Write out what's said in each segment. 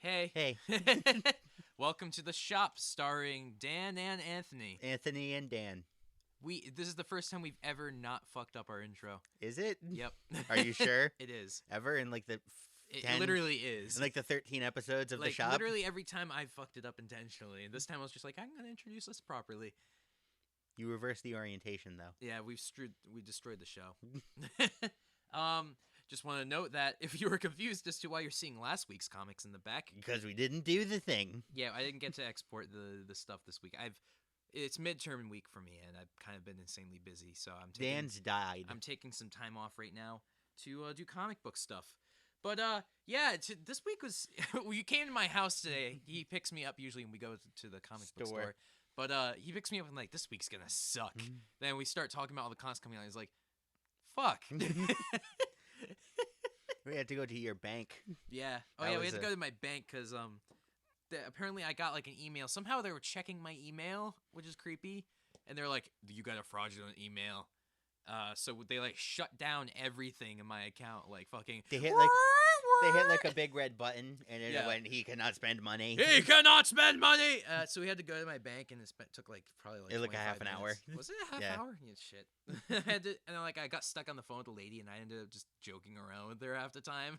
Hey. Hey. Welcome to the shop starring Dan and Anthony. Anthony and Dan. This is the first time we've ever not fucked up our intro. Is it? Yep. Are you sure? It is. Ever in like the 10, It literally is. in like the 13 episodes of the shop? Literally every time I fucked it up intentionally. And this time I was just like, I'm going to introduce this properly. You reversed the orientation though. Yeah, we destroyed the show. Just want to note that if you were confused as to why you're seeing last week's comics in the back, Because we didn't do the thing. yeah, I didn't get to export the stuff this week. It's midterm week for me, and I've kind of been insanely busy. So Dan's died. I'm taking some time off right now to do comic book stuff. But yeah, this week was you came to my house today. He picks me up usually when we go to the comic book store. But he picks me up and like, this week's gonna suck. Then we start talking about all the cons coming out. He's like, fuck. We had to go to your bank. Yeah. Oh yeah, we had to go to my bank because apparently I got like an email. Somehow they were checking my email, which is creepy. And they're like, you got a fraudulent email. So they like shut down everything in my account. Like fucking. They hit like a big red button, and it went, he cannot spend money. He cannot spend money! So we had to go to my bank, and it took like probably like It took like a half an hour. Was it a half hour? Yeah, shit. And then like I got stuck on the phone with the lady, and I ended up just joking around with her half the time.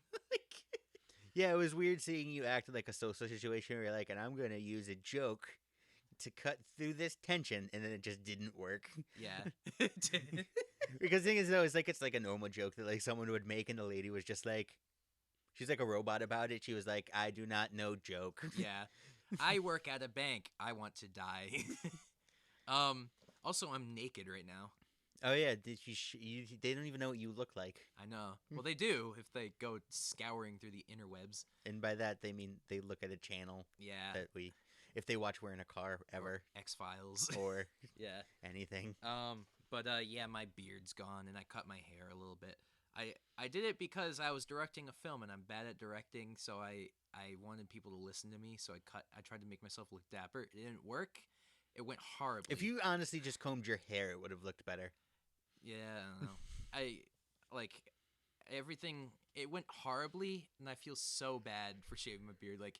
Yeah, it was weird seeing you act like a social situation where you're like, and I'm going to use a joke to cut through this tension, and then it just didn't work. Yeah. Because the thing is, though, it's like a normal joke that like someone would make, and the lady was just like, she's like a robot about it. She was like, I do not know joke. Yeah. I work at a bank. I want to die. Also, I'm naked right now. Oh, yeah. They don't even know what you look like. I know. Well, they do if they go scouring through the interwebs. And by that, they mean they look at a channel. Yeah. That if they watch We're in a Car ever. Or X-Files. Or yeah. anything. But yeah, my beard's gone, and I cut my hair a little bit. I did it because I was directing a film, and I'm bad at directing, so I wanted people to listen to me, so I tried to make myself look dapper. It didn't work. It went horribly. If you honestly just combed your hair, it would have looked better. Yeah, I don't know. Everything, it went horribly, and I feel so bad for shaving my beard. Like,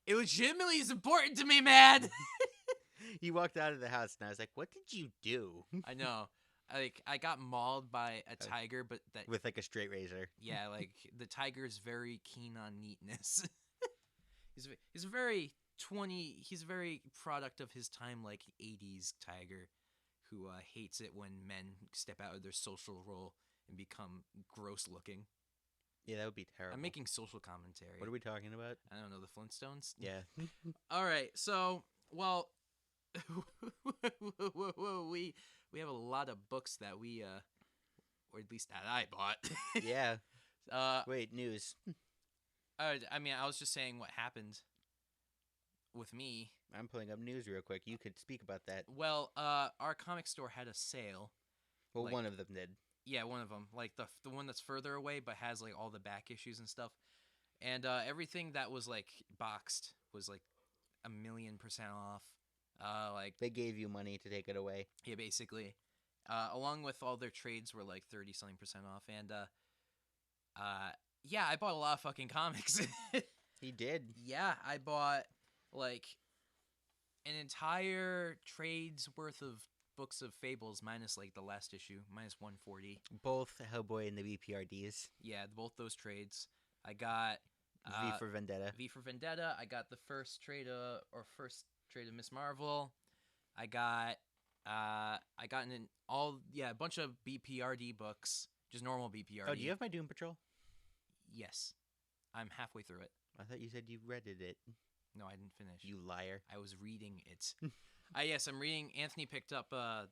it legitimately is important to me, man! You walked out of the house, and I was like, what did you do? I know. I got mauled by a tiger, but that with like a straight razor. Yeah, like the tiger's very keen on neatness. he's a very product of his time, like 80s tiger, who hates it when men step out of their social role and become gross looking. Yeah, that would be terrible. I'm making social commentary. What are we talking about? I don't know, the Flintstones? Yeah. All right, so, well, we have a lot of books that we, or at least that I bought. Yeah. Wait, news. I mean, I was just saying what happened with me. I'm pulling up news real quick. You could speak about that. Well, our comic store had a sale. Well, one of them did. Yeah, one of them. Like the one that's further away but has like all the back issues and stuff. And everything that was like boxed was like 1,000,000% off. Like they gave you money to take it away. Yeah, basically. Along with all their trades were like 30-something% off. And yeah, I bought a lot of fucking comics. He did. Yeah, I bought like an entire trade's worth of books of Fables minus like the last issue, minus 140. Both Hellboy and the BPRDs. Yeah, both those trades. I got V for Vendetta. V for Vendetta. I got the first trade of Miss Marvel. I got a bunch of BPRD books, just normal BPRD. Oh, do you have my Doom Patrol? Yes. I'm halfway through it. I thought you said you read it. No, I didn't finish. You liar. I was reading it. Yes, I'm reading. Anthony picked up the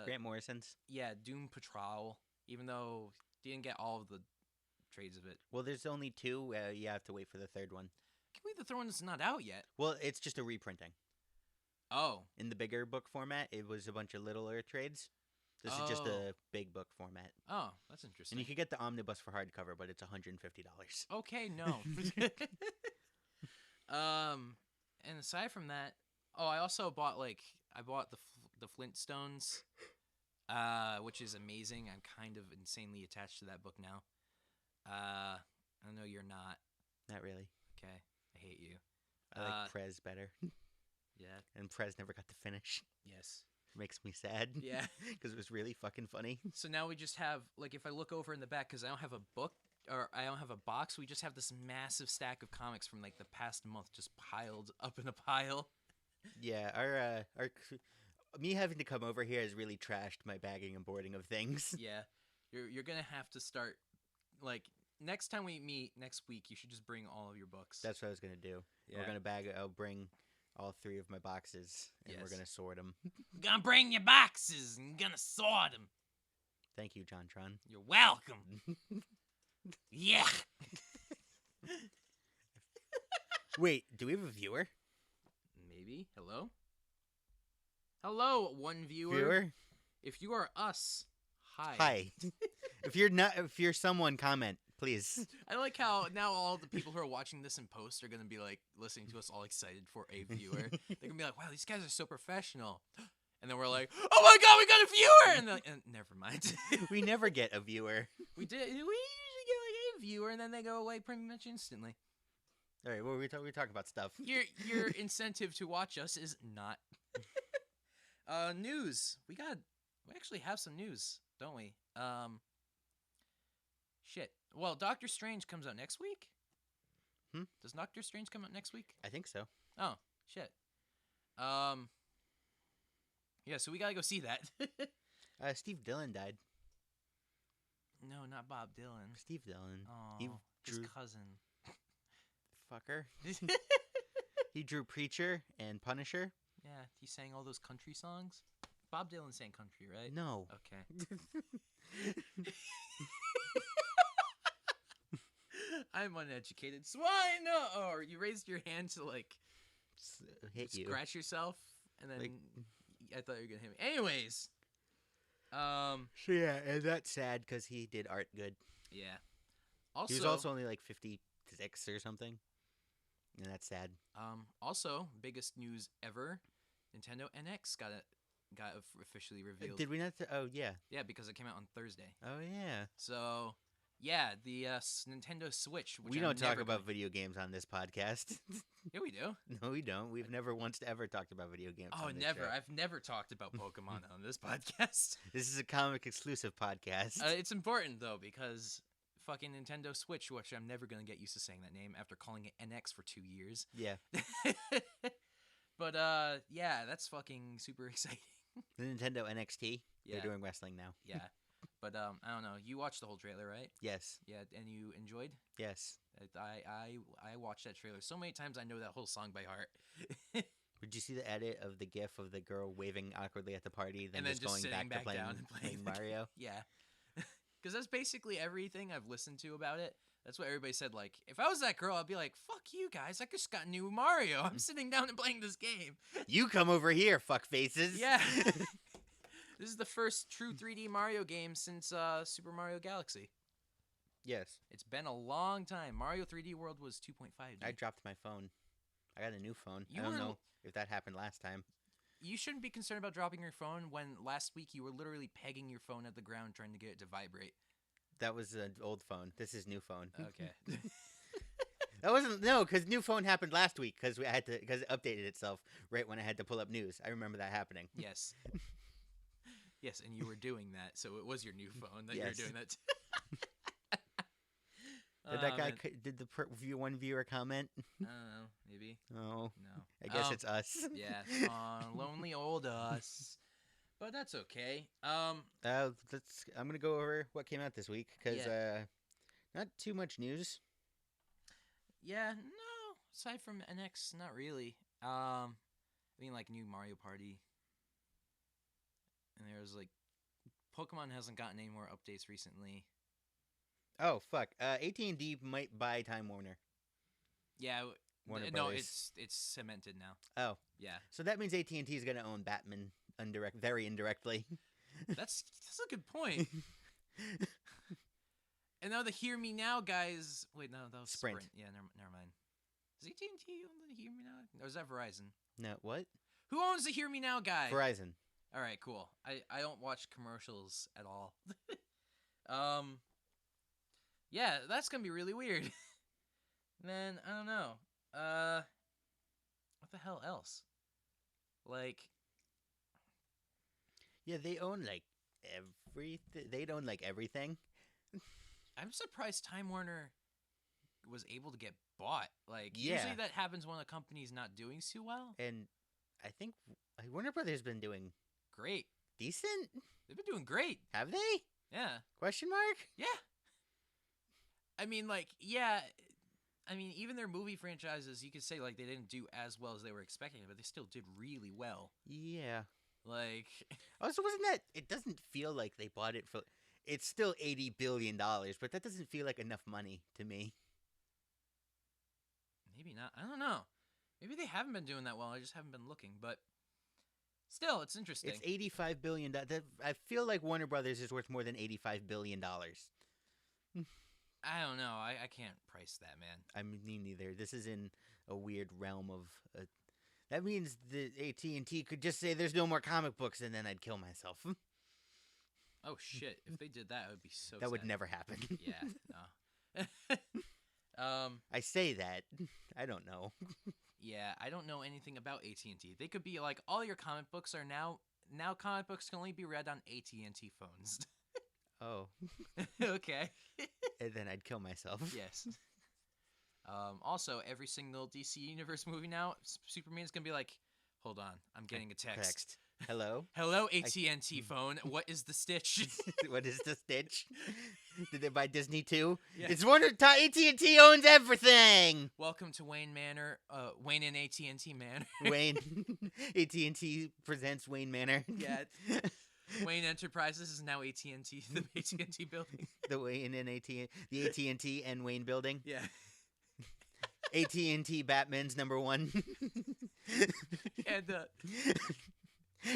Grant Morrison's. Yeah, Doom Patrol, even though he didn't get all of the trades of it. Well, there's only 2. You have to wait for the third one. Can we the third one that's not out yet? Well, it's just a reprinting. Oh. In the bigger book format, it was a bunch of littler trades. This is just a big book format. Oh, that's interesting. And you could get the omnibus for hardcover, but it's $150. Okay, no. And aside from that, I also bought the Flintstones which is amazing. I'm kind of insanely attached to that book now. I know you're not. Not really. Okay, I hate you. I like Prez better. Yeah. And Prez never got to finish. Yes. Makes me sad. Yeah. Because it was really fucking funny. So now we just have, like, if I look over in the back, because I don't have a book, or I don't have a box, we just have this massive stack of comics from, like, the past month just piled up in a pile. Yeah, our me having to come over here has really trashed my bagging and boarding of things. Yeah. You're going to have to start, like, next time we meet next week, you should just bring all of your books. That's what I was going to do. Yeah. We're going to bag it. I'll bring all 3 of my boxes, and we're Yes. going to sort them. Gonna bring your boxes and gonna sort them. Thank you, JonTron. You're welcome. Yeah. Wait, do we have a viewer? Maybe. Hello? Hello, one viewer. Viewer? If you are us, hi. Hi. If you're someone, comment, please. I like how now all the people who are watching this in post are gonna be like listening to us all excited for a viewer. They're gonna be like, wow, these guys are so professional. And then we're like, oh my god, we got a viewer! And they're like, never mind. We never get a viewer. We usually get like a viewer, and then they go away pretty much instantly. All right, well, we talk about stuff. Your incentive to watch us is not. News. We actually have some news, don't we? Shit. Well, Doctor Strange comes out next week. Does Doctor Strange come out next week? I think so. Oh, shit. Yeah, so we gotta go see that. Steve Dillon died. No, not Bob Dylan. Steve Dillon. Oh, his cousin. Fucker. He drew Preacher and Punisher. Yeah, he sang all those country songs. Bob Dylan sang country, right? No. Okay. I'm uneducated, so I know. Or you raised your hand to like hit you, scratch yourself, and then like, I thought you were gonna hit me. Anyways, so yeah, and that's sad because he did art good. Yeah. Also, he was also only like 56 or something, and that's sad. Also, biggest news ever: Nintendo NX got officially revealed. Did we not? Oh yeah. Yeah, because it came out on Thursday. Oh yeah. So, yeah, the Nintendo Switch. Which we don't talk about video games on this podcast. Yeah, we do. No, we don't. We've never once ever talked about video games. Oh, on this never. show. I've never talked about Pokemon on this podcast. This is a comic exclusive podcast. It's important though because fucking Nintendo Switch, which I'm never gonna get used to saying that name after calling it NX for 2 years. Yeah. But yeah, that's fucking super exciting. The Nintendo NXT. Yeah. They're doing wrestling now. Yeah. But I don't know. You watched the whole trailer, right? Yes. Yeah, and you enjoyed? Yes. I watched that trailer so many times. I know that whole song by heart. Did you see the edit of the GIF of the girl waving awkwardly at the party, then and then just just going sitting back to playing, down and playing Mario? Yeah, because that's basically everything I've listened to about it. That's what everybody said. Like, if I was that girl, I'd be like, "Fuck you guys! I just got new Mario. I'm sitting down and playing this game." You come over here, fuck faces. Yeah. This is the first true 3D Mario game since Super Mario Galaxy. Yes. It's been a long time. Mario 3D World was 2.5. I dropped my phone. I got a new phone. You I don't were- know if that happened last time. You shouldn't be concerned about dropping your phone when last week you were literally pegging your phone at the ground trying to get it to vibrate. That was an old phone. This is new phone. Okay. That wasn't because new phone happened last week because it updated itself right when I had to pull up news. I remember that happening. Yes. Yes, and you were doing that, so it was your new phone that you Yes. were doing that to. Did that guy did the one viewer comment? I don't know, maybe. Oh, No. I guess it's us. Yeah, lonely old us. But that's okay. I'm gonna go over what came out this week because not too much news. Yeah, no. Aside from NX, not really. I mean, like new Mario Party. And there's like, Pokemon hasn't gotten any more updates recently. Oh fuck! AT&T might buy Time Warner. Yeah, Warner no, Brothers. it's cemented now. Oh, Yeah, so that means AT&T is gonna own Batman very indirectly. that's a good point. And now the Hear Me Now guys. Wait, no, that was Sprint. Yeah, never mind. Does AT&T own the Hear Me Now? Or is that Verizon? No, what? Who owns the Hear Me Now guy? Verizon. All right, cool. I don't watch commercials at all. Yeah, that's gonna be really weird. Then I don't know. What the hell else? Like, Yeah, they own like everything. They own like everything. I'm surprised Time Warner was able to get bought. Like, Yeah. usually that happens when a company's not doing too well. And I think Warner Brothers been doing Great. decent. They've been doing great. Have they? Yeah. Question mark? Yeah. I mean, like, yeah. I mean, even their movie franchises, you could say, like, they didn't do as well as they were expecting, but they still did really well. Yeah. Like, Also, wasn't that? It doesn't feel like they bought it for. It's still $80 billion, but that doesn't feel like enough money to me. maybe not. I don't know. Maybe they haven't been doing that well. I just haven't been looking, but still, it's interesting. It's $85 billion. I feel like Warner Brothers is worth more than $85 billion. I don't know. I can't price that, man. I mean, me neither. This is in a weird realm of. That means the AT&T could just say there's no more comic books, and then I'd kill myself. Oh shit! If they did that, it would be so. That would sad. never happen. Yeah. No. I say that. I don't know. Yeah, I don't know anything about AT&T. They could be like, all your comic books are now comic books can only be read on AT&T phones. Oh. Okay. And then I'd kill myself. Yes. Also, every single DC Universe movie now, Superman's gonna be like, hold on, I'm getting a text. Hello? Hello, AT&T phone. What is the stitch? What is the stitch? Did they buy Disney too? Yeah. It's AT&T owns everything. Welcome to Wayne Manor. Wayne and AT&T Manor. Wayne. AT&T presents Wayne Manor. Yeah. Wayne Enterprises is now AT&T, the AT&T building. The Wayne and the AT&T and Wayne building. Yeah. AT&T Batman's #1. And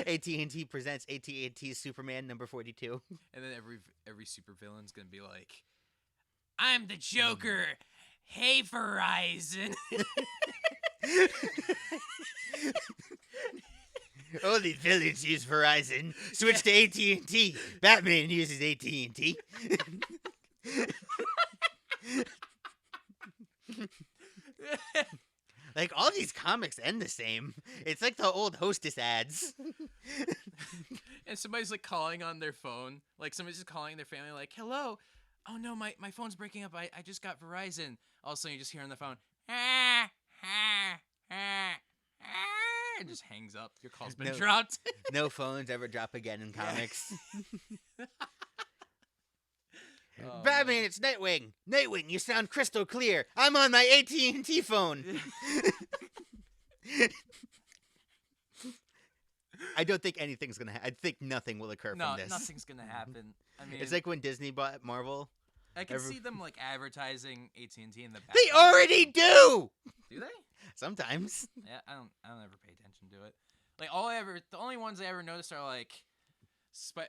AT&T presents AT&T Superman #42. and then every supervillain's gonna be like, I'm the Joker. Hey, Verizon. Only villains use Verizon. Switch to AT&T. Batman uses AT&T. Like, all these comics end the same. It's like the old Hostess ads. And somebody's like calling on their phone. Like somebody's just calling their family like, hello. Oh no, my phone's breaking up. I just got Verizon. All of a sudden you just hear on the phone, and just hangs up. Your call's been dropped. No phones ever drop again in comics. Oh, Batman, it's Nightwing. Nightwing, you sound crystal clear. I'm on my AT&T phone. I don't think anything's gonna. I think nothing will occur from this. Nothing's gonna happen. I mean, It's like when Disney bought Marvel. I can see them like advertising AT&T in the back. They already do. Do they? Sometimes. Yeah, I don't ever pay attention to it. Like the only ones I ever noticed are like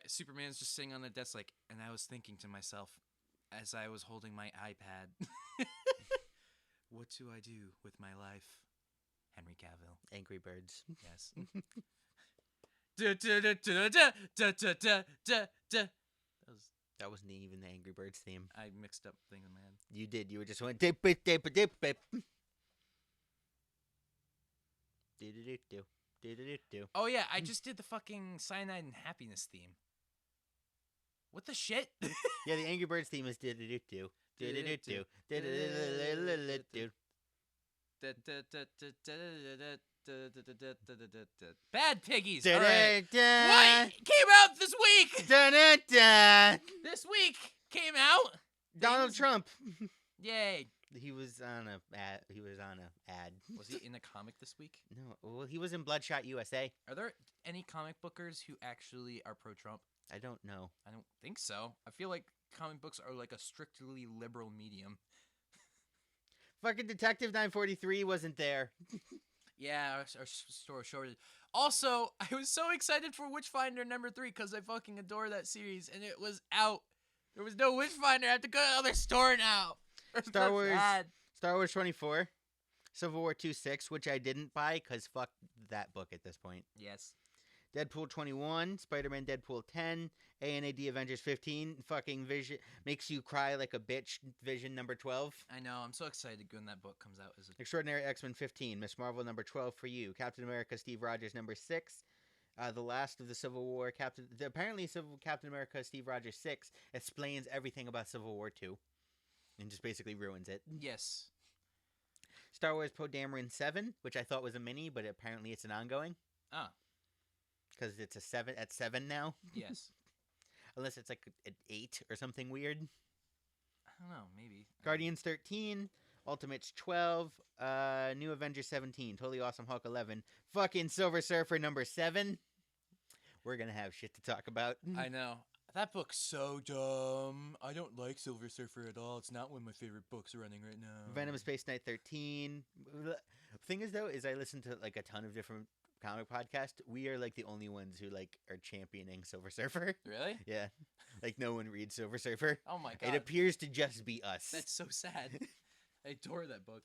Superman's just sitting on the desk like, and I was thinking to myself as I was holding my iPad, what do I do with my life? Henry Cavill. Angry Birds. Yes. That wasn't even the Angry Birds theme. I mixed up thing in my head. You did. You were just went dip dip dip dip dip. Do. Oh yeah, I just did the fucking Cyanide and Happiness theme. What the shit? Yeah, the Angry Birds theme is do do do do do do. Bad Piggies. All right. What came out this week? This week came out. Donald Trump. Yay. He was on a ad. Was he in a comic this week? No. Well, he was in Bloodshot USA. Are there any comic bookers who actually are pro-Trump? I don't know. I don't think so. I feel like comic books are like a strictly liberal medium. Fucking Detective 943 wasn't there. Yeah, our store shorted. Also, I was so excited for Witchfinder #3 because I fucking adore that series, and it was out. There was no Witchfinder. I have to go to another store now. Star Wars 24, Civil War 2-6, which I didn't buy because fuck that book at this point. Yes. Deadpool 21, Spider-Man Deadpool 10, ANAD Avengers 15, fucking Vision makes you cry like a bitch Vision number 12. I know. I'm so excited when that book comes out. Extraordinary X-Men 15, Miss Marvel number 12 for you, Captain America Steve Rogers number 6, the last of the Civil War apparently Captain America Steve Rogers 6 explains everything about Civil War 2 and just basically ruins it. Yes. Star Wars Poe Dameron 7, which I thought was a mini, but apparently it's an ongoing. Ah. Because it's a 7 at 7 now. Yes. Unless it's like an 8 or something weird. I don't know, maybe. Guardians 13, Ultimates 12, New Avengers 17, Totally Awesome Hulk 11, fucking Silver Surfer number 7. We're gonna have shit to talk about. I know. That book's so dumb. I don't like Silver Surfer at all. It's not one of my favorite books running right now. Venom Space Knight 13. Thing is, though, is I listen to like a ton of different comic podcasts. We are like the only ones who like are championing Silver Surfer. Really? Yeah. Like no one reads Silver Surfer. Oh my god. It appears to just be us. That's so sad. I adore that book.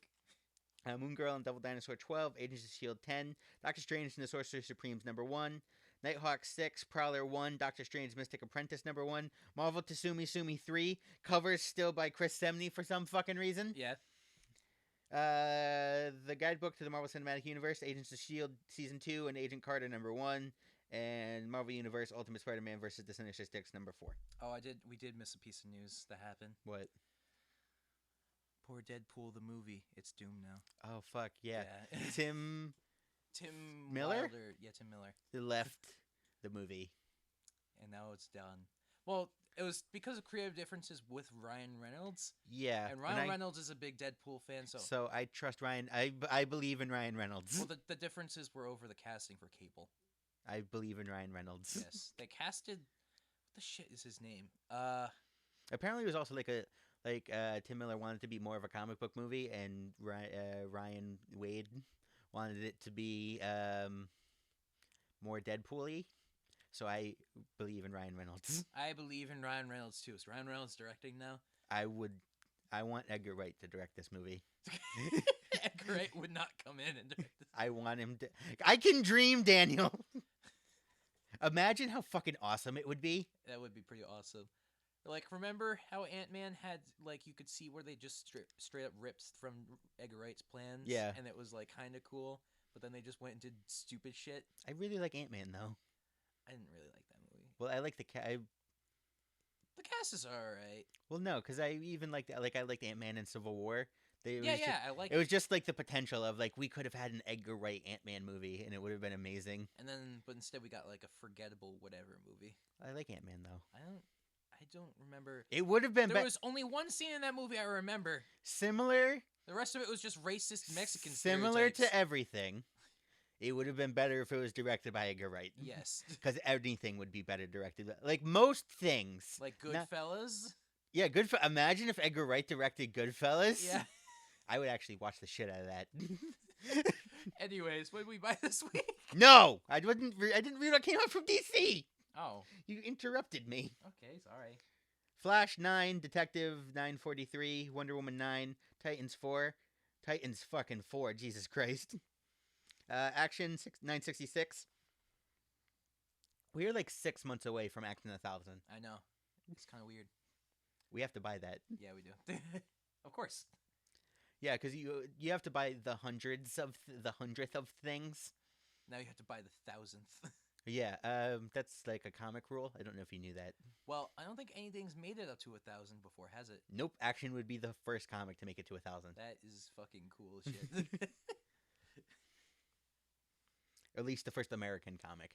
Moon Girl and Devil Dinosaur 12, Agents of S.H.I.E.L.D. 10, Doctor Strange and the Sorcerer Supremes number 1, Nighthawk 6, Prowler 1, Doctor Strange Mystic Apprentice number 1, Marvel Tsumi Sumi 3, covers still by Chris Semney for some fucking reason. Yeah. The guidebook to the Marvel Cinematic Universe, Agents of S.H.I.E.L.D. Season 2 and Agent Carter number 1, and Marvel Universe Ultimate Spider-Man vs. the Sinister Six number 4. Oh, we did miss a piece of news that happened. What? Poor Deadpool the movie. It's doomed now. Oh, fuck, yeah. Tim Miller? Wilder. Yeah, Tim Miller. Left the movie. And now it's done. Well, it was because of creative differences with Ryan Reynolds. Yeah. And Ryan Reynolds is a big Deadpool fan, so I trust Ryan. I believe in Ryan Reynolds. Well, the differences were over the casting for Cable. I believe in Ryan Reynolds. Yes. They casted... What the shit is his name? Apparently it was also Tim Miller wanted it to be more of a comic book movie, and Ryan Wade wanted it to be more Deadpool-y. So I believe in Ryan Reynolds. I believe in Ryan Reynolds too. Is Ryan Reynolds directing now? I want Edgar Wright to direct this movie. Edgar Wright would not come in and direct this. I want him to. I can dream, Daniel. Imagine how fucking awesome it would be. That would be pretty awesome. Like, remember how Ant-Man had, like, you could see where they just straight up ripped from Edgar Wright's plans? Yeah. And it was, like, kind of cool, but then they just went and did stupid shit. I really like Ant-Man, though. I didn't really like that movie. Well, I like the The cast is alright. Well, no, because I even liked I liked Ant-Man and Civil War. I like it. It was just like the potential of like we could have had an Edgar Wright Ant-Man movie and it would have been amazing. But instead we got like a forgettable whatever movie. I like Ant-Man though. I don't remember. It would have been. There was only one scene in that movie I remember. Similar. The rest of it was just racist Mexican Similar stereotypes. to everything. It would have been better if it was directed by Edgar Wright. Yes. Because anything would be better directed. Like most things. Like Goodfellas? Yeah, Imagine if Edgar Wright directed Goodfellas. Yeah. I would actually watch the shit out of that. Anyways, what did we buy this week? No! I didn't read what came out from DC! Oh. You interrupted me. Okay, sorry. Flash 9, Detective 943, Wonder Woman 9, Titans 4, Titans fucking 4, Jesus Christ. Action 966. We are like 6 months away from Action 1000. I know. It's kind of weird. We have to buy that. Yeah, we do. Of course. Yeah, because you have to buy the hundredth of things. Now you have to buy the 1,000th. Yeah, that's like a comic rule. I don't know if you knew that. Well, I don't think anything's made it up to 1,000 before, has it? Nope. Action would be the first comic to make it to 1,000. That is fucking cool as shit. Or at least the first American comic.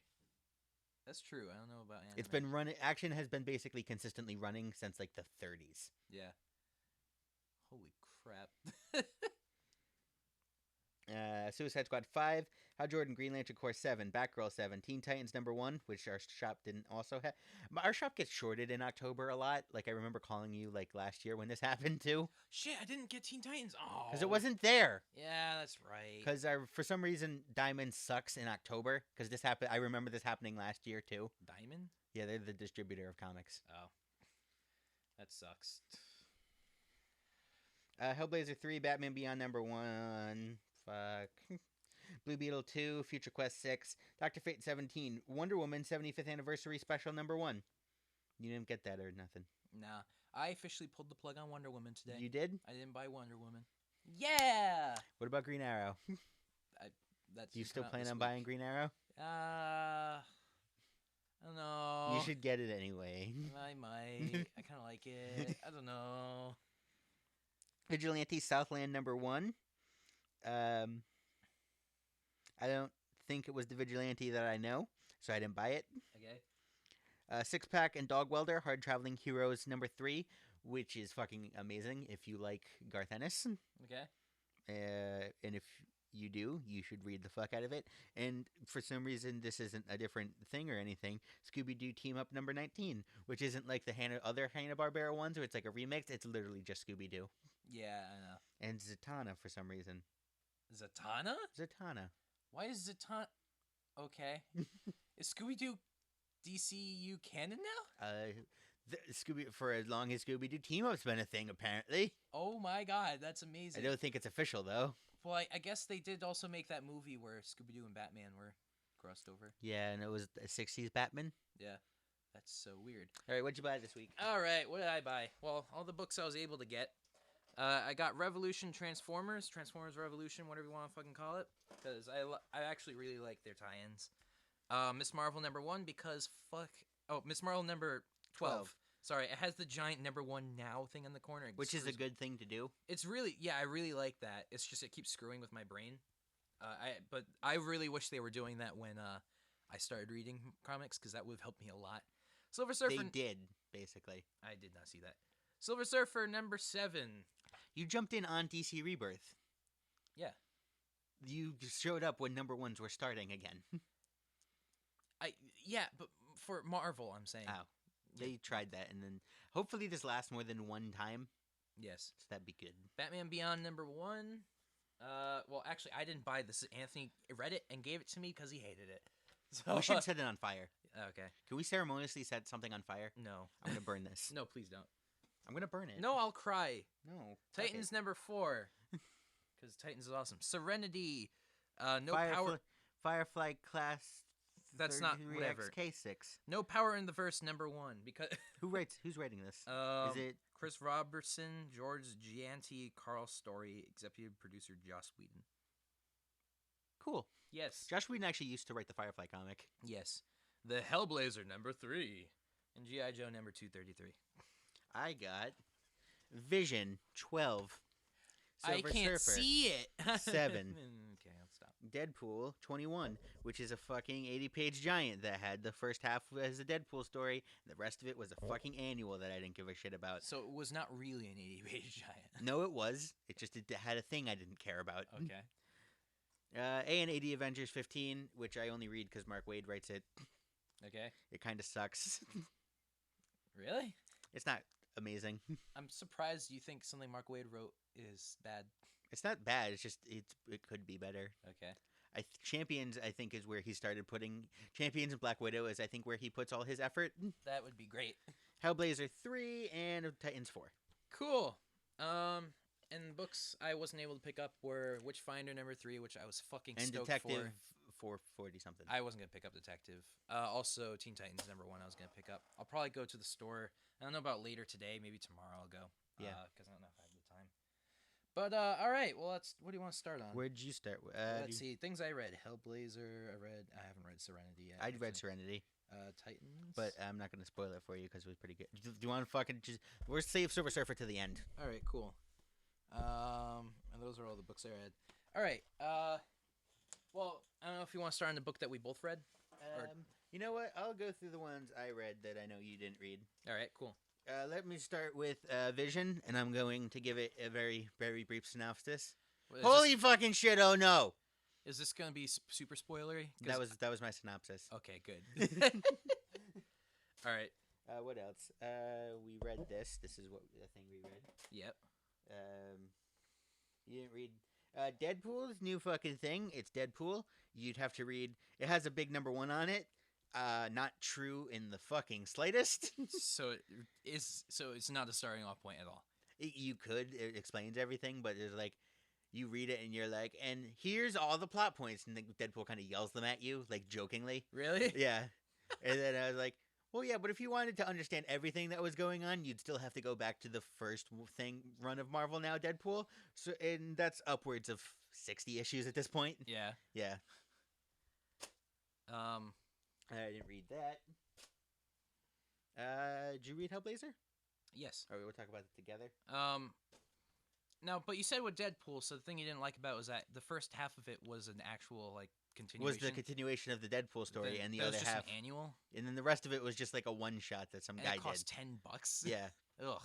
That's true. I don't know about anime. It's been running. Action has been basically consistently running since like the 30s. Yeah. Holy crap. Suicide Squad 5, Hal Jordan, Green Lantern Corps 7, Batgirl 7, Teen Titans number 1, which our shop didn't also have. Our shop gets shorted in October a lot. Like I remember calling you like last year when this happened too. Shit, I didn't get Teen Titans. Oh. Because it wasn't there. Yeah, that's right. Because for some reason Diamond sucks in October. Because this happened. I remember this happening last year too. Diamond? Yeah, they're the distributor of comics. Oh. That sucks. Hellblazer 3, Batman Beyond number 1. Fuck. Blue Beetle 2, Future Quest 6, Dr. Fate 17, Wonder Woman 75th Anniversary Special number 1. You didn't get that or nothing. Nah, I officially pulled the plug on Wonder Woman today. You did? I didn't buy Wonder Woman. Yeah. What about Green Arrow? That's Do you still plan on week. buying Green Arrow? I don't know. You should get it anyway. I might. I kind of like it. I don't know. Vigilante Southland number 1. I don't think it was the Vigilante that I know, so I didn't buy it. Okay. Six Pack and Dog Welder Hard Traveling Heroes number 3, which is fucking amazing if you like Garth Ennis. Okay. And if you do, you should read the fuck out of it. And for some reason, this isn't a different thing or anything. Scooby-Doo Team Up number 19, which isn't like the other Hanna-Barbera ones where it's like a remix. It's literally just Scooby-Doo. Yeah, I know. And Zatanna for some reason. Zatanna? Zatanna. Why is Zatanna... Okay. Is Scooby-Doo DCU canon now? For as long as Scooby-Doo Team Up's been a thing, apparently. Oh my god, that's amazing. I don't think it's official, though. Well, I guess they did also make that movie where Scooby-Doo and Batman were crossed over. Yeah, and it was a 60s Batman. Yeah, that's so weird. All right, what'd you buy this week? All right, what did I buy? Well, all the books I was able to get. I got Revolution Transformers Revolution, whatever you want to fucking call it, because I actually really like their tie-ins. Miss Marvel number 1 because fuck... Oh, Miss Marvel number 12. Sorry, it has the giant number 1 now thing in the corner. Which is a good thing to do. It's really, yeah, I really like that. It's just it keeps screwing with my brain. But I really wish they were doing that when I started reading comics because that would have helped me a lot. Silver Surfer. They did, basically. I did not see that. Silver Surfer number 7. You jumped in on DC Rebirth. Yeah. You showed up when number 1s were starting again. Yeah, but for Marvel, I'm saying. Oh. They tried that, and then hopefully this lasts more than one time. Yes. So that'd be good. Batman Beyond number 1. Well, actually, I didn't buy this. Anthony read it and gave it to me because he hated it. So, we should set it on fire. Okay. Can we ceremoniously set something on fire? No. I'm gonna burn this. No, please don't. I'm gonna burn it. No, I'll cry. No. Titans number 4. Because Titans is awesome. Serenity. No power. Firefly class. That's not whatever. K6. No Power in the Verse number 1 because Who's writing this? Is it Chris Robertson, George Gianti, Carl Story, executive producer Joss Whedon. Cool. Yes. Josh Whedon actually used to write the Firefly comic. Yes. The Hellblazer number 3 and G.I. Joe number 233. I got Vision 12. Silver I can't Surfer, see it. 7. Okay, I'll stop. Deadpool 21, which is a fucking 80-page giant that had the first half as a Deadpool story. The rest of it was a fucking annual that I didn't give a shit about. So it was not really an 80-page giant. No, it was. It just had a thing I didn't care about. Okay. A&AD Avengers 15, which I only read because Mark Waid writes it. Okay. It kind of sucks. Really? It's not amazing. I'm surprised you think something Mark Waid wrote is bad. It's not bad. It's just it could be better. Okay. Champions, I think, is where he started putting Champions and Black Widow is I think where he puts all his effort. That would be great. Hellblazer 3 and Titans 4. Cool. And books I wasn't able to pick up were Witchfinder number 3, which I was fucking And stoked Detective for. 440 something. I wasn't gonna pick up Detective. Also, Teen Titans number 1 I was gonna pick up. I'll probably go to the store. I don't know about later today. Maybe tomorrow I'll go. Yeah. Because I don't know if I have the time. But all right. Well, what do you want to start on? Where'd you start? Let's see. Things I read. Hellblazer. I haven't read Serenity yet. I'd read Serenity. Titans. But I'm not going to spoil it for you because it was pretty good. Do you want to fucking just... We'll save Silver Surfer to the end. All right, cool. And those are all the books I read. All right. Well, I don't know if you want to start on the book that we both read. You know what? I'll go through the ones I read that I know you didn't read. All right, cool. Let me start with Vision, and I'm going to give it a very, very brief synopsis. Is Holy fucking shit! Oh no! Is this gonna be super spoilery? That was my synopsis. Okay, good. All right. What else? We read this. This is what the thing we read. Yep. You didn't read Deadpool's new fucking thing. It's Deadpool. You'd have to read. It has a big number 1 on it. Not true in the fucking slightest. So it's not a starting off point at all. You could. It explains everything, but there's like, you read it and you're like, and here's all the plot points, and then Deadpool kind of yells them at you, like jokingly. Really? Yeah. And then I was like, well, yeah, but if you wanted to understand everything that was going on, you'd still have to go back to the first run of Marvel Now Deadpool. So, and that's upwards of 60 issues at this point. Yeah. Yeah. I I didn't read that. Did you read Hellblazer? Yes. Or we'll talk about it together. No, but you said with Deadpool, so the thing you didn't like about it was that the first half of it was an actual like continuation. Was the continuation of the Deadpool story, and the other was just half an annual, and then the rest of it was just like a one shot that some and guy it cost did. $10. Yeah. Ugh.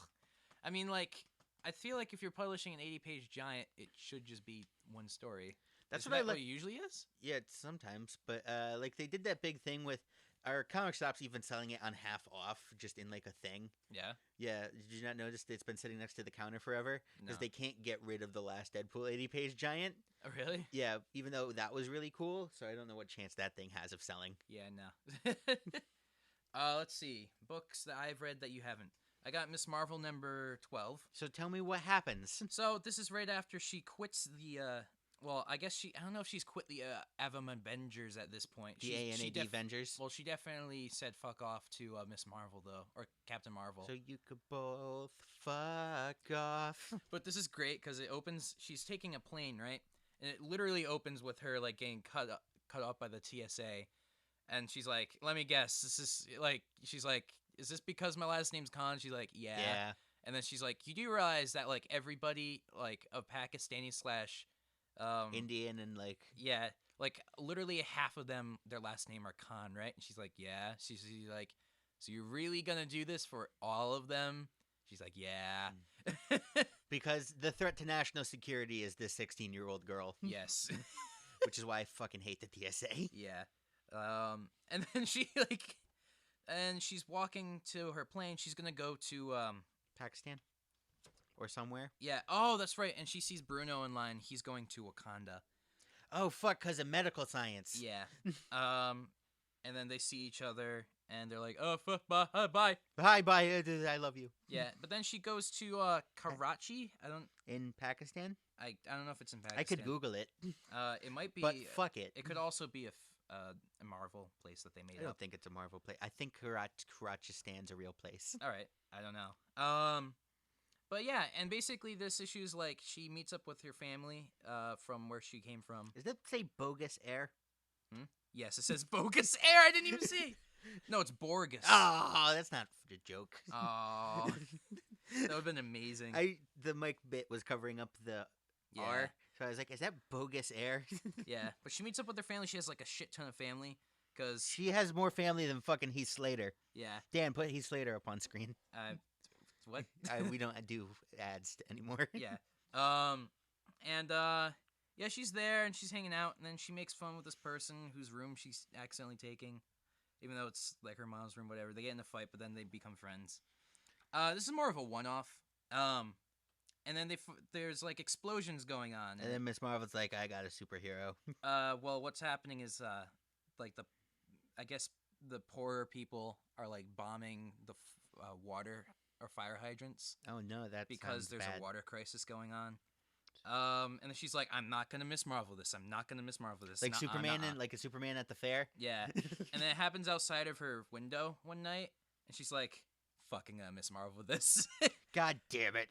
I mean, like, I feel like if you're publishing an 80-page giant, it should just be one story. That's Isn't what I that like. what it usually is. Yeah, sometimes, but like they did that big thing with our comic shops even selling it on half off, just in like a thing. Yeah. Yeah, did you not notice that it's been sitting next to the counter forever because No. they can't get rid of the last Deadpool 80-page giant? Oh, really? Yeah, even though that was really cool, so I don't know what chance that thing has of selling. Yeah. No. Let's see. Books that I've read that you haven't. I got Miss Marvel number 12. So tell me what happens. So this is right after she quits the. Well, I guess I don't know if she's quit the Avam Avengers at this point. The A&AD Avengers. Well, she definitely said fuck off to Miss Marvel, though, or Captain Marvel. So you could both fuck off. But this is great because it opens. She's taking a plane, right? And it literally opens with her like getting cut up by the TSA, and she's like, "Let me guess, this is like." She's like, "Is this because my last name's Khan?" She's like, "Yeah." Yeah. And then she's like, "You do realize that like everybody like of Pakistani / Indian and like yeah, like literally half of them, their last name are Khan, right?" And she's like, "Yeah." She's like, "So you're really gonna do this for all of them?" She's like, "Yeah." because the threat to national security is this 16-year-old girl. Yes. Which is why I fucking hate the TSA. Yeah. And then and she's walking to her plane. She's gonna go to Pakistan or somewhere. Yeah. Oh, that's right. And she sees Bruno in line. He's going to Wakanda. Oh fuck, because of medical science. Yeah. And then they see each other, and they're like, "Oh, fuck, bye." Bye, I love you. Yeah. But then she goes to Karachi. In Pakistan. I don't know if it's in Pakistan. I could Google it. It might be. But fuck it. It could also be a Marvel place that they made I don't up. think it's a Marvel place. I think Karachistan's a real place. All right. I don't know. But yeah, and basically this issue is like she meets up with her family from where she came from. Does that say bogus air? Yes, it says bogus air. I didn't even see. No, it's Borgus. Oh, that's not a joke. Oh, that would have been amazing. The mic bit was covering up the R, so I was like, "Is that bogus air?" Yeah, but she meets up with her family. She has like a shit ton of family because she has more family than fucking Heath Slater. Yeah. Dan, put Heath Slater up on screen. What? We don't do ads anymore. Yeah. Yeah, she's there and she's hanging out, and then she makes fun with this person whose room she's accidentally taking, even though it's like her mom's room, whatever. They get in a fight, but then they become friends. This is more of a one-off. And then there's like explosions going on. And then Miss Marvel's like, "I got a superhero." Well, what's happening is like I guess the poorer people are like bombing the water or fire hydrants. Oh no, that's because there's bad. a water crisis going on. And then she's like, "I'm not gonna Miss Marvel this. I'm not gonna Miss Marvel this." Like Nuh-uh, Superman nuh-uh. like a Superman at the fair. Yeah. And then it happens outside of her window one night, and she's like, "Fucking Miss Marvel this." God damn it.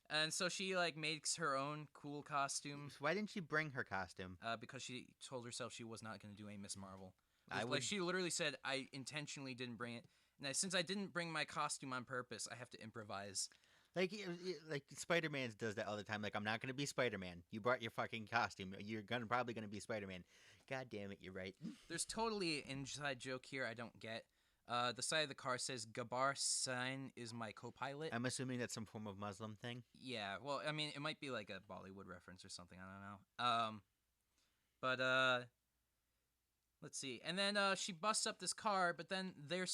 And so she like makes her own cool costume. Why didn't she bring her costume? Because she told herself she was not going to do a Miss Marvel. Like she literally said, "I intentionally didn't bring it. And since I didn't bring my costume on purpose, I have to improvise." Like Spider-Man does that all the time. Like, I'm not going to be Spider-Man. You brought your fucking costume. You're probably going to be Spider-Man. God damn it, you're right. There's totally an inside joke here I don't get. The side of the car says, "Gabar Sain is my co-pilot." I'm assuming that's some form of Muslim thing. Yeah, well, I mean, it might be like a Bollywood reference or something. I don't know. But let's see. And then she busts up this car, but then their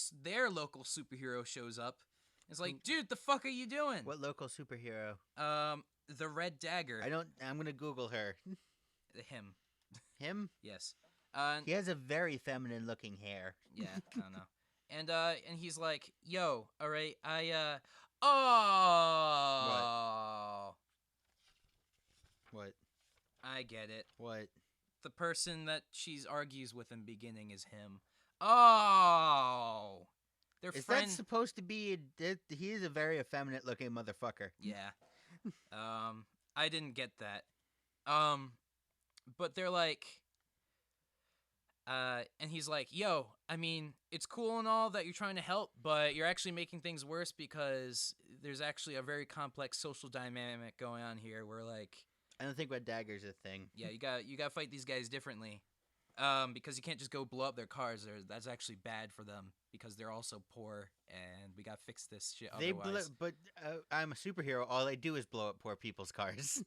local superhero shows up. It's like, "Dude, the fuck are you doing?" What local superhero? The Red Dagger. I'm gonna Google her. Him. Him? Yes. He has a very feminine-looking hair. Yeah, I don't know. And he's like, "Yo, all right, oh." What? I get it. What? The person that she's argues with in the beginning is him. Oh! Their Is friend... that supposed to be... He is a very effeminate-looking motherfucker. Yeah. I didn't get that. But they're like... and he's like, yo, I mean, it's cool and all that you're trying to help, but you're actually making things worse because there's actually a very complex social dynamic going on here where, like... I don't think Red Dagger's a thing. Yeah, you got to fight these guys differently. Because you can't just go blow up their cars. That's actually bad for them because they're also poor, and we got to fix this shit otherwise. But I'm a superhero. All I do is blow up poor people's cars.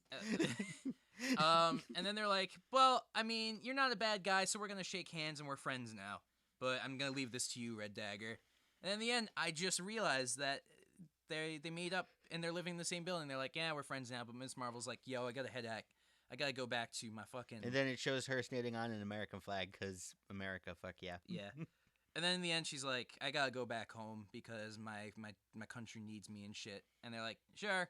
And then they're like, well, I mean, you're not a bad guy, so we're going to shake hands and we're friends now. But I'm going to leave this to you, Red Dagger. And in the end, I just realized that they made up and they're living in the same building. They're like, yeah, we're friends now. But Miss Marvel's like, yo, I got a headache. I got to go back to my fucking... And then it shows her standing on an American flag because America, fuck yeah. Yeah. And then in the end, she's like, I got to go back home because my country needs me and shit. And they're like, sure.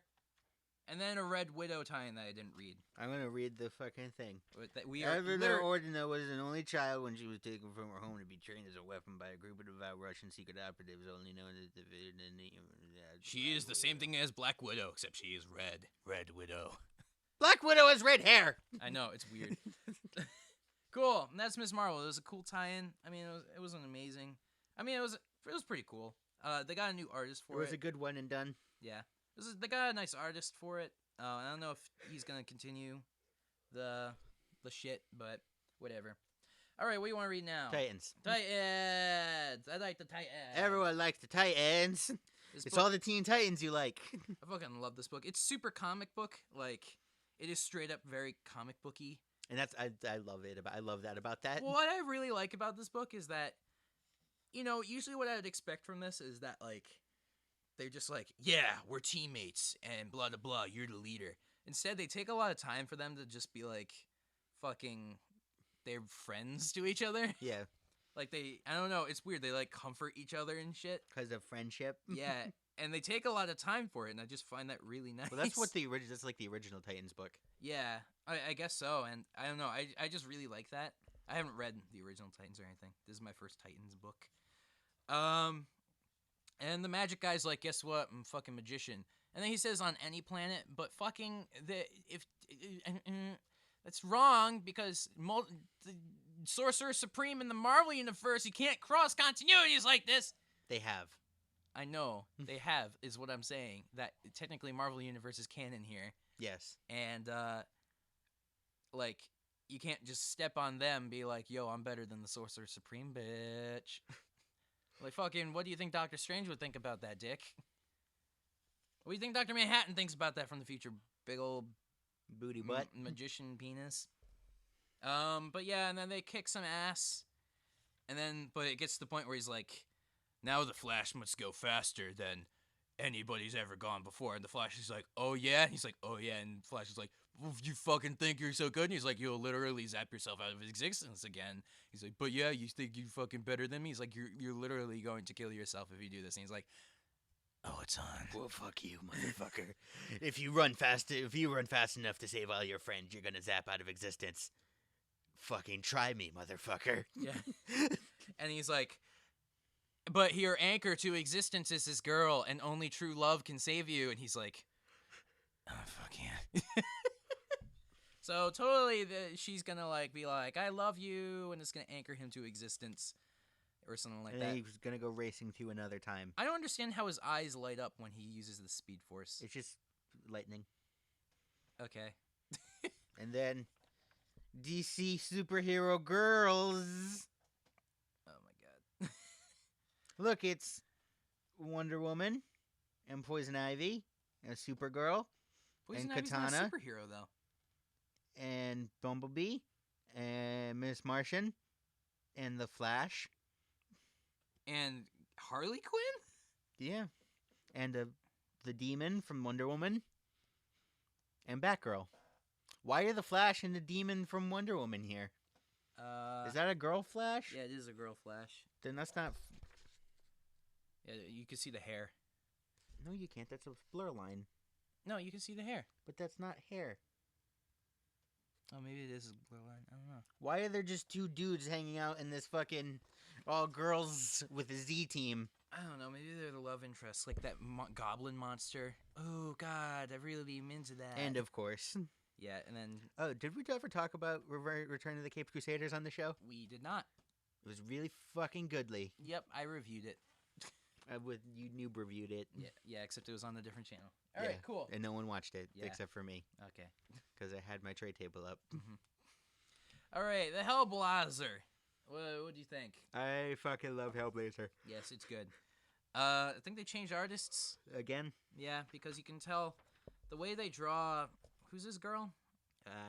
And then a Red Widow tie-in that I didn't read. I'm going to read the fucking thing. We are Evelyn Ordina was an only child when she was taken from her home to be trained as a weapon by a group of devout Russian secret operatives only known as the... She is the same thing as Black Widow, except she is red. Red Widow. Black Widow has red hair! I know, it's weird. Cool. And that's Miss Marvel. It was a cool tie-in. I mean, it wasn't amazing. I mean, it was pretty cool. They got a new artist for it. It was a good one and done. Yeah. They got a nice artist for it. I don't know if he's gonna continue the shit, but whatever. All right, what do you want to read now? Titans. Titans. I like the Titans. Everyone likes the Titans. It's all the Teen Titans you like. I fucking love this book. It's super comic book. Like, it is straight up very comic booky. And that's I love it. I love that about that. Well, what I really like about this book is that, usually what I would expect from this is that, like, they're just like, yeah, we're teammates and blah, blah, blah, you're the leader. Instead, they take a lot of time for them to just be like, fucking, they're friends to each other. Yeah. Like, I don't know, it's weird. They, like, comfort each other and shit. Because of friendship. Yeah, and they take a lot of time for it, and I just find that really nice. Well, that's like the original Titans book. Yeah, I guess so, and I don't know, I just really like that. I haven't read the original Titans or anything. This is my first Titans book. And the magic guy's like, guess what? I'm a fucking magician. And then he says on any planet, but fucking that's wrong because the Sorcerer Supreme in the Marvel Universe, you can't cross continuities like this. They have. I know, they have, is what I'm saying. That technically Marvel Universe is canon here. Yes. And, like, you can't just step on them and be like, yo, I'm better than the Sorcerer Supreme, bitch. Like, fucking, what do you think Doctor Strange would think about that, dick? What do you think Dr. Manhattan thinks about that from the future? Big old booty butt. Magician penis. But yeah, and then they kick some ass. And then, but it gets to the point where he's like, now the Flash must go faster than anybody's ever gone before. And the Flash is like, oh yeah? And he's like, oh yeah. And Flash is like, you fucking think you're so good? And he's like, you'll literally zap yourself out of existence again. He's like, but yeah, you think you fucking better than me? He's like, you're literally going to kill yourself if you do this. And he's like, oh, it's on. Well, fuck you, motherfucker. If you run fast enough to save all your friends, you're gonna zap out of existence. Fucking try me, motherfucker. Yeah. And he's like, but your anchor to existence is this girl, and only true love can save you. And he's like, oh, fuck yeah. So totally, she's gonna like be like, I love you, and it's gonna anchor him to existence. Or something like that. And then he's gonna go racing to another time. I don't understand how his eyes light up when he uses the Speed Force. It's just lightning. Okay. And then DC superhero girls. Oh my god. Look, it's Wonder Woman and Poison Ivy and Supergirl Poison and Ivy's Katana not a superhero though. and Bumblebee and Miss Martian and the Flash. And Harley Quinn? Yeah. And the Demon from Wonder Woman. And Batgirl. Why are the Flash and the Demon from Wonder Woman here? Is that a girl Flash? Yeah, it is a girl Flash. Then that's not... Yeah, you can see the hair. No, you can't. That's a blur line. No, you can see the hair. But that's not hair. Oh, maybe it is a line. I don't know. Why are there just two dudes hanging out in this fucking all girls with a Z team? I don't know. Maybe they're the love interests, like that goblin monster. Oh God, I really am into that. And of course, yeah, and then oh, did we ever talk about Return of the Caped Crusaders on the show? we did not. It was really fucking goodly. Yep, I reviewed it. With you noob reviewed it. Yeah, except it was on a different channel. All right, cool. And no one watched it Yeah. except for me Okay. because I had my tray table up. All right, the Hellblazer. What do you think? I fucking love Hellblazer. Yes, it's good. I think they changed artists. Again? Yeah, because you can tell the way they draw. Who's this girl?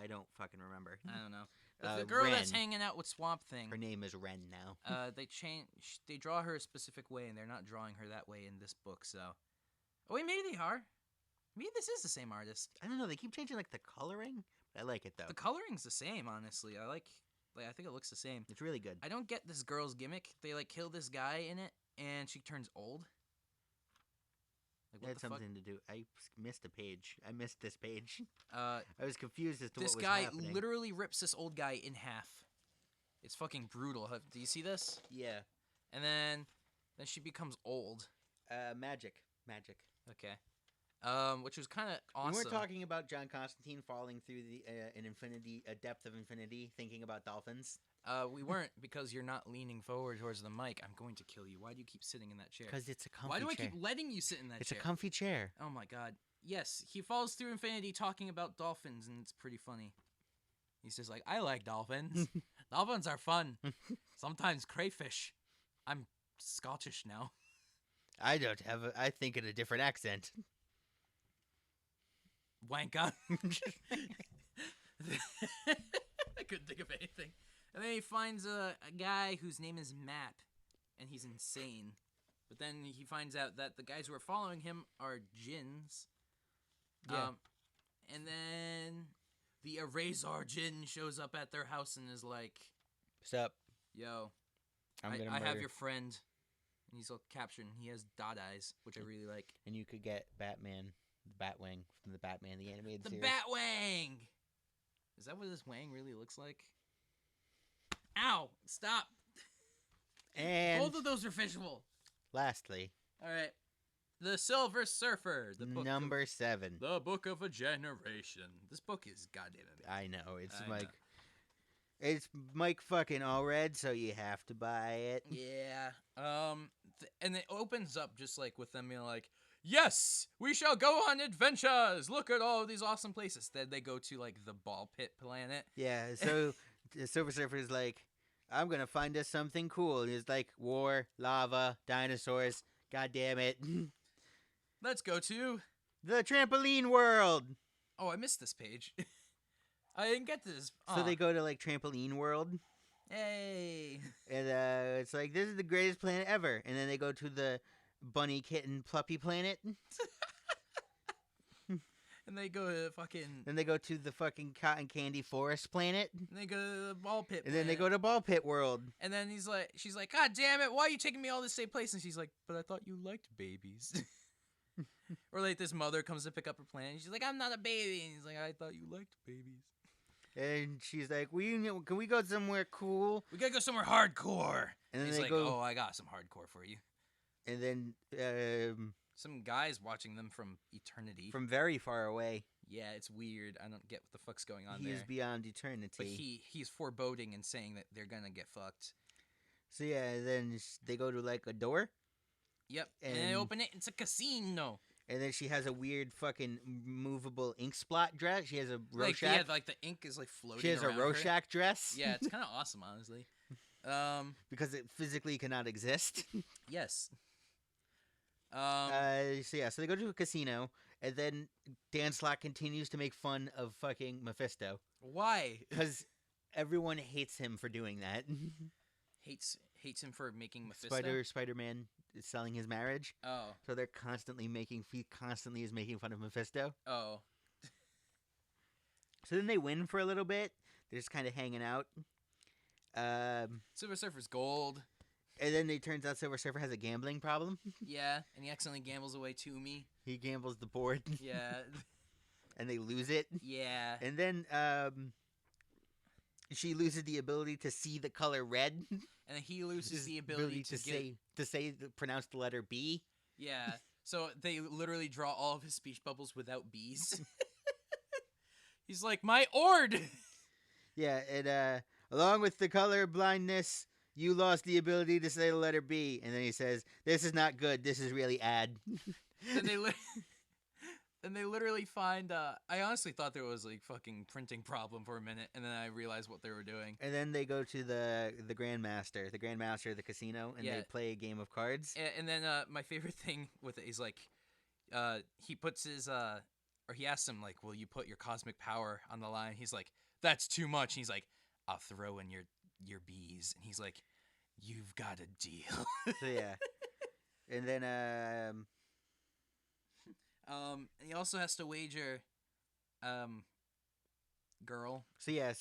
I don't fucking remember. I don't know. The girl that's Ren. hanging out with Swamp Thing. Her name is Ren now. They draw her a specific way, and they're not drawing her that way in this book. So, oh wait, maybe they are. Maybe this is the same artist. I don't know. They keep changing like the coloring. But I like it though. The coloring's the same, honestly. I think it looks the same. It's really good. I don't get this girl's gimmick. They kill this guy in it, and she turns old. Like, It what had the fuck? something to do. I missed a page. I missed this page. Uh, I was confused as to this what was guy happening. literally rips this old guy in half. It's fucking brutal. Do you see this? Yeah. And then she becomes old. Magic. Okay. Which was kind of awesome. We weren't talking about John Constantine falling through a depth of infinity, thinking about dolphins. We weren't, because you're not leaning forward towards the mic. I'm going to kill you. Why do you keep sitting in that chair? Because it's a comfy Why do I chair. keep letting you sit in that It's chair? a comfy chair. Oh my god. Yes, he falls through infinity talking about dolphins, and it's pretty funny. He's just like, I like dolphins. Dolphins are fun. Sometimes crayfish. I'm Scottish now. I don't have I think in a different accent. Wanka. I couldn't think of anything. And then he finds a guy whose name is Map, and he's insane. But then he finds out that the guys who are following him are jinns. Yeah. And then the Eraser Jinn shows up at their house and is like, What's up? yo, I'm gonna I have murder- your friend. And he's all captured, and he has dot eyes, which I really like. And you could get Batman, the Batwing from the Batman the animated The series. Batwang! Is that what this wang really looks like? Ow! Stop! And Both of those are visual. lastly, Alright. The Silver Surfer. The book number 7. The Book of a Generation. This book is goddamn amazing. I know it's I Mike. know. It's Mike fucking Allred, so you have to buy it. Yeah. And it opens up just like with them being like, yes, we shall go on adventures. Look at all these awesome places. Then they go to like the ball pit planet. Yeah, so the Silver Surfer is like, I'm gonna find us something cool. And he's like, war, lava, dinosaurs. God damn it. Let's go to. The trampoline world. Oh, I missed this page. I didn't get this. So they go to like trampoline world. Hey. And it's like, this is the greatest planet ever. And then they go to the bunny kitten pluppy planet. And they go to fucking. Then they go to the fucking cotton candy forest planet. And they go to the ball pit. And then they planet. go to ball pit world. And then she's like, God damn it, why are you taking me all this same place? And she's like, but I thought you liked babies. Or like this mother comes to pick up her plant. And she's like, I'm not a baby. And he's like, I thought you liked babies. And she's like, can we go somewhere cool? We gotta go somewhere hardcore. And then he's they like, go. oh, I got some hardcore for you. And then Some guys watching them from eternity. from very far away. Yeah, it's weird. I don't get what the fuck's going on He there. is beyond eternity. But he's foreboding and saying that they're gonna get fucked. So yeah, then they go to like a door. Yep. And they And- open it. It's a casino. And then she has a weird fucking movable ink splot dress. She has a Like, Rorschach. yeah, like the ink is like floating. She has a around her. Rorschach dress. Yeah, it's kind of awesome, honestly. Because it physically cannot exist. Yes. So yeah, so they go to a casino, and then Dan Slott continues to make fun of fucking Mephisto Why? because everyone hates him for doing that. hates him for making Mephisto. Spider-Man is selling his marriage, Oh. so they're he constantly is making fun of Mephisto. Oh. So then they win for a little bit. They're just kind of hanging out. Silver Surfer's gold. And then it turns out Silver Surfer has a gambling problem. Yeah, and he accidentally gambles away Toomey. He gambles the board. Yeah. And they lose it. Yeah. And then She loses the ability to see the color red. And he loses the ability to pronounce the letter B. Yeah. So they literally draw all of his speech bubbles without B's. He's like, my ord! Yeah, and along with the color blindness, you lost the ability to say the letter B. And then he says, this is not good. This is really ad. Then they literally find. I honestly thought there was like fucking printing problem for a minute, and then I realized what they were doing. And then they go to the Grandmaster of the casino, and they play a game of cards. And then my favorite thing with it is like, he puts his or he asks him like, will you put your cosmic power on the line? He's like, that's too much. And he's like, I'll throw in your bees. And he's like, you've got a deal. So yeah, and then he also has to wager, girl. So yeah,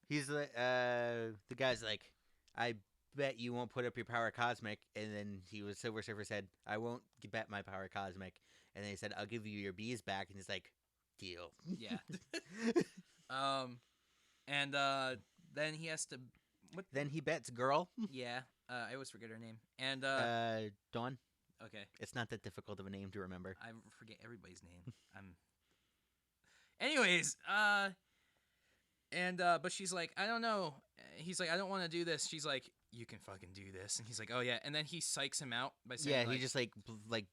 he's the guy's like, I bet you won't put up your power cosmic, and then Silver Surfer said, I won't bet my power cosmic, and then he said, I'll give you your bees back, and he's like, deal. Yeah. And then he has to. What? Then he bets girl. Yeah. I always forget her name. And Dawn. Okay. It's not that difficult of a name to remember. I forget everybody's name. Anyways, but she's like, I don't know. He's like, I don't want to do this. She's like, you can fucking do this. And he's like, oh yeah. And then he psychs him out by saying, yeah, he just like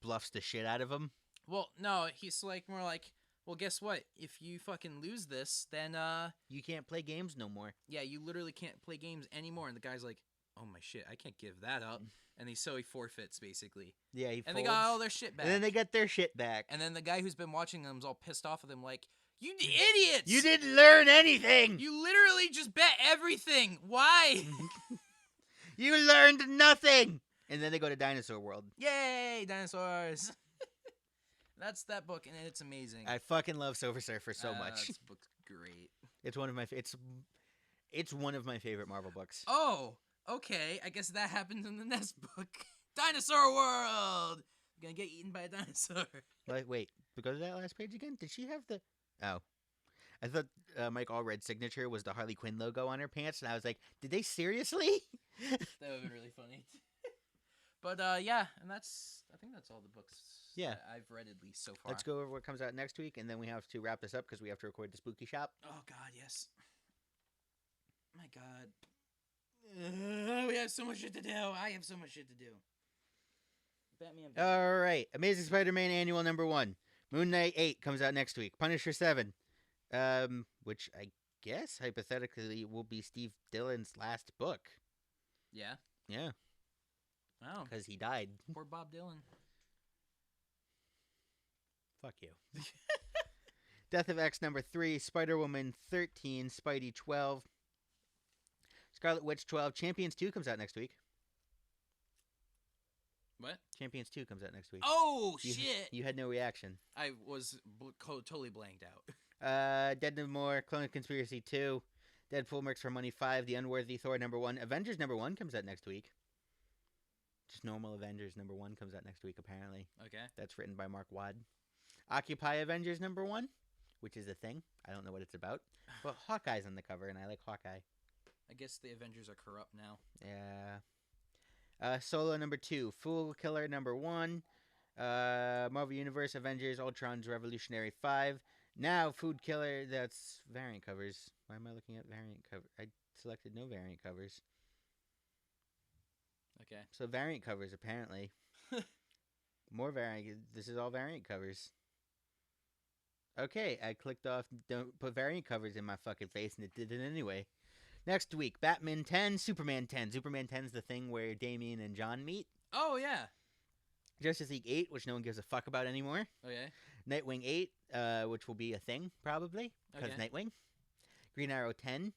bluffs the shit out of him. Well, no, he's like more like, well, guess what? If you fucking lose this, then you can't play games no more. Yeah, you literally can't play games anymore. And the guy's like, oh my shit, I can't give that up. And he forfeits basically. Yeah, he and folds. They got all their shit back. And then they get their shit back. And then the guy who's been watching them's all pissed off with him, like, you idiots! You didn't learn anything! You literally just bet everything! Why? You learned nothing! And then they go to Dinosaur World. Yay, dinosaurs! That's that book, and it's amazing. I fucking love Silver Surfer so much. This book's great. It's one of my it's one of my favorite Marvel books. Oh, okay. I guess that happens in the next book. Dinosaur World! Gonna get eaten by a dinosaur. Wait, go to that last page again? Did she have the... Oh. I thought Mike Allred's signature was the Harley Quinn logo on her pants, and I was like, did they seriously? That would be really funny. But, yeah, and I think that's all the books that I've read at least so far. Let's go over what comes out next week, and then we have to wrap this up because we have to record the Spooky Shop. Oh, God, yes. My God. We have so much shit to do. I have so much shit to do. Batman. All right. Amazing Spider-Man Annual #1. Moon Knight 8 comes out next week. Punisher 7. Which I guess, hypothetically, will be Steve Dillon's last book. Yeah? Yeah. Wow. Because he died. Poor Bob Dylan. Fuck you. Death of X #3. Spider-Woman 13. Spidey 12. Scarlet Witch 12. Champions 2 comes out next week. What? Champions 2 comes out next week. Oh, shit! You had no reaction. I was totally blanked out. Dead No More. Clone Conspiracy 2. Deadpool Mercs for Money 5. The Unworthy Thor #1. Avengers #1 comes out next week. Just normal Avengers #1 comes out next week, apparently. Okay. That's written by Mark Waid. Occupy Avengers #1, which is a thing. I don't know what it's about. But Hawkeye's on the cover, and I like Hawkeye. I guess the Avengers are corrupt now. Yeah. Solo #2. Fool Killer #1. Marvel Universe Avengers Ultron's Revolutionary 5. Now Food Killer. That's variant covers. Why am I looking at variant cover? I selected no variant covers. Okay. So variant covers, apparently. More variant. This is all variant covers. Okay, I clicked off don't put variant covers in my fucking face, and it did it anyway. Next week, Batman 10, Superman 10. Superman 10's the thing where Damian and John meet. Oh, yeah. Justice League 8, which no one gives a fuck about anymore. Okay. Nightwing 8, which will be a thing, probably, because Nightwing. Green Arrow 10,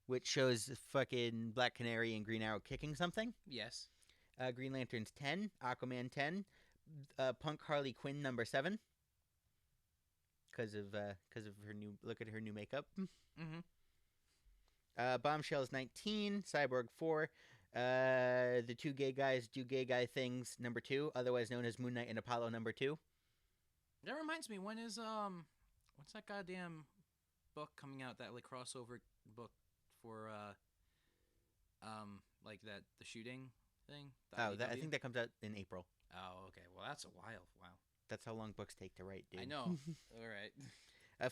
which shows fucking Black Canary and Green Arrow kicking something. Yes. Green Lanterns 10, Aquaman 10, Punk Harley Quinn #7. Because of her new look at her new makeup. Mm-hmm. Bombshells 19, Cyborg 4, the Two Gay Guys Do Gay Guy Things #2, otherwise known as Moon Knight and Apollo #2. That reminds me, when is what's that goddamn book coming out, that like crossover book for like the shooting thing. The Oh, I IDW? think that comes out in April. Oh, okay. Well, that's a while. Wow. That's how long books take to write, dude. I know. All right.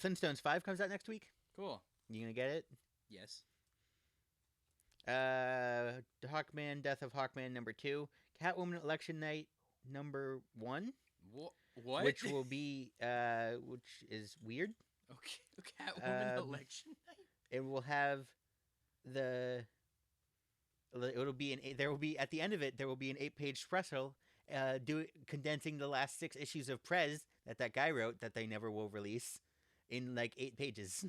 Flintstones 5 comes out next week. Cool. You gonna get it? Yes. Hawkman, Death of Hawkman #2, Catwoman Election Night #1, What? which will be which is weird. Okay. Catwoman election night. It will have it'll be there will be at the end of it there will be an 8-page special condensing the last 6 issues of Prez that guy wrote that they never will release in like 8 pages.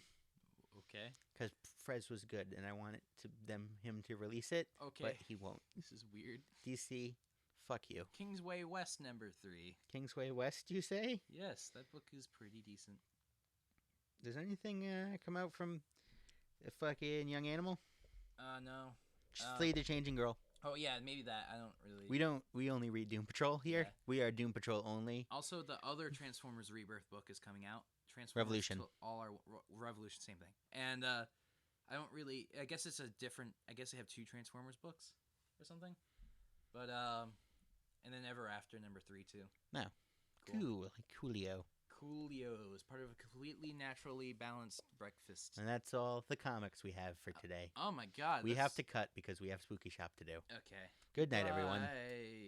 Okay. Because Prez was good, and I want him to release it. Okay. But he won't. This is weird. DC, fuck you. Kingsway West #3. Kingsway West, you say? Yes, that book is pretty decent. Does anything come out from fucking Young Animal? No. Just Flee the Changing Girl. Oh yeah, maybe that. I don't really. We only read Doom Patrol here. Yeah. We are Doom Patrol only. Also, the other Transformers Rebirth book is coming out. Revolution. All our Revolution, same thing. And I don't really. I guess it's a different. I guess they have 2 Transformers books or something. But and then Ever After #3 too. No. Cool. Like Coolio. Coolio is part of a completely naturally balanced breakfast. And that's all the comics we have for today. Oh my god. We have to cut because we have Spooky Shop to do. Okay. Good night, everyone. Bye.